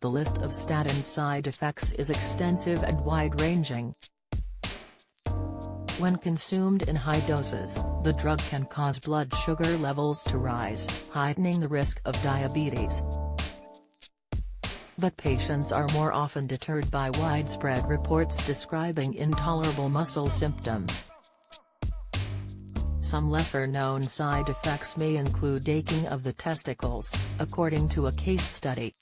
the list of statin side effects is extensive and wide-ranging. When consumed in high doses, the drug can cause blood sugar levels to rise, heightening the risk of diabetes. But patients are more often deterred by widespread reports describing intolerable muscle symptoms. Some lesser-known side effects may include aching of the testicles, according to a case study.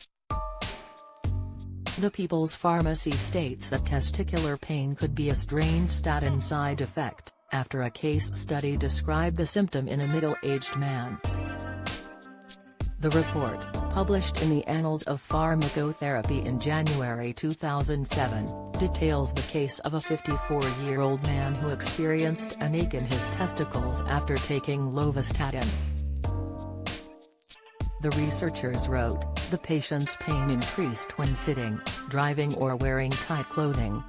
The People's Pharmacy states that testicular pain could be a strange statin side effect, after a case study described the symptom in a middle-aged man. The report, published in the Annals of Pharmacotherapy in January 2007, details the case of a 54-year-old man who experienced an ache in his testicles after taking lovastatin. The researchers wrote, the patient's pain increased when sitting, driving or wearing tight clothing.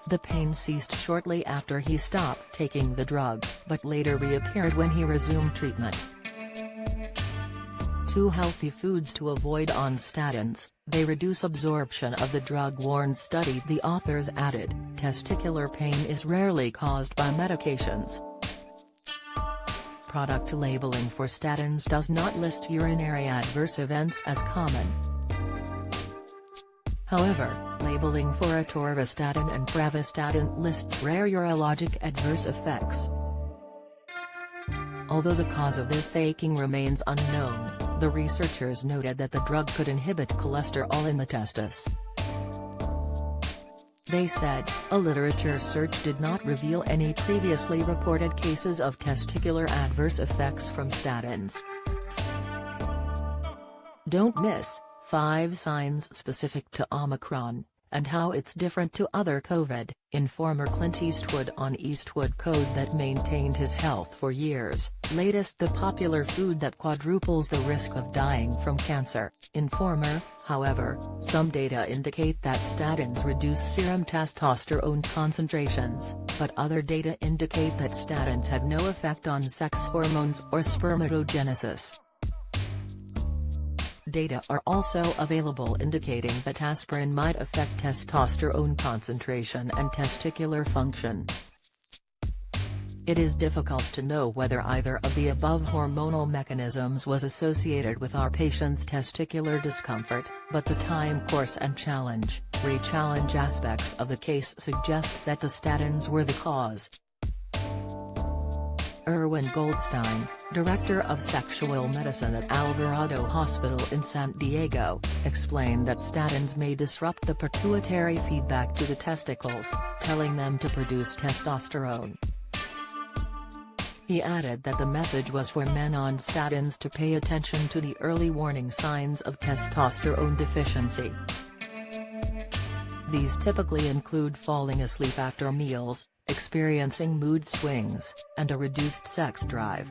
The pain ceased shortly after he stopped taking the drug, but later reappeared when he resumed treatment. 2 healthy foods to avoid on statins: they reduce absorption of the drug. Warren study. The authors added, testicular pain is rarely caused by medications. Product labeling for statins does not list urinary adverse events as common. However, labeling for atorvastatin and pravastatin lists rare urologic adverse effects. Although the cause of this aching remains unknown, the researchers noted that the drug could inhibit cholesterol in the testis. They said, a literature search did not reveal any previously reported cases of testicular adverse effects from statins. Don't miss 5 signs specific to Omicron, and how it's different to other COVID, in former Clint Eastwood on Eastwood Code that maintained his health for years. Latest: the popular food that quadruples the risk of dying from cancer. Informer, however, some data indicate that statins reduce serum testosterone concentrations, but other data indicate that statins have no effect on sex hormones or spermatogenesis. Data are also available indicating that aspirin might affect testosterone concentration and testicular function. It is difficult to know whether either of the above hormonal mechanisms was associated with our patient's testicular discomfort, but the time course and re-challenge aspects of the case suggest that the statins were the cause. Erwin Goldstein, director of sexual medicine at Alvarado Hospital in San Diego, explained that statins may disrupt the pituitary feedback to the testicles, telling them to produce testosterone. He added that the message was for men on statins to pay attention to the early warning signs of testosterone deficiency. These typically include falling asleep after meals, experiencing mood swings, and a reduced sex drive.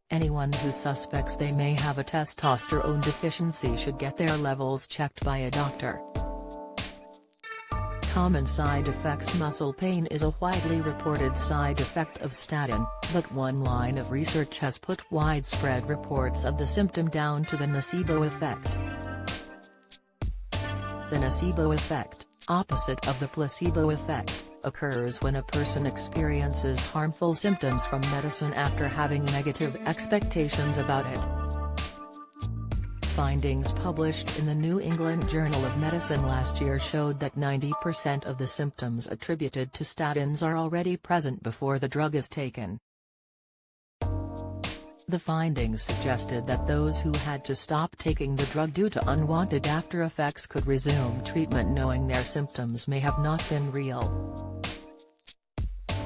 Anyone who suspects they may have a testosterone deficiency should get their levels checked by a doctor. Common side effects: muscle pain is a widely reported side effect of statin, but one line of research has put widespread reports of the symptom down to the nocebo effect. The nocebo effect, opposite of the placebo effect, occurs when a person experiences harmful symptoms from medicine after having negative expectations about it. Findings published in the New England Journal of Medicine last year showed that 90% of the symptoms attributed to statins are already present before the drug is taken. The findings suggested that those who had to stop taking the drug due to unwanted after effects could resume treatment knowing their symptoms may have not been real.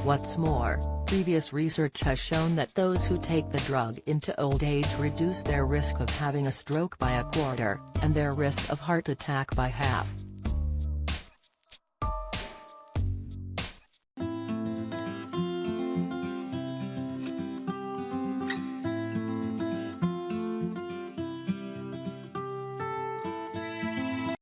What's more, previous research has shown that those who take the drug into old age reduce their risk of having a stroke by a quarter, and their risk of heart attack by half.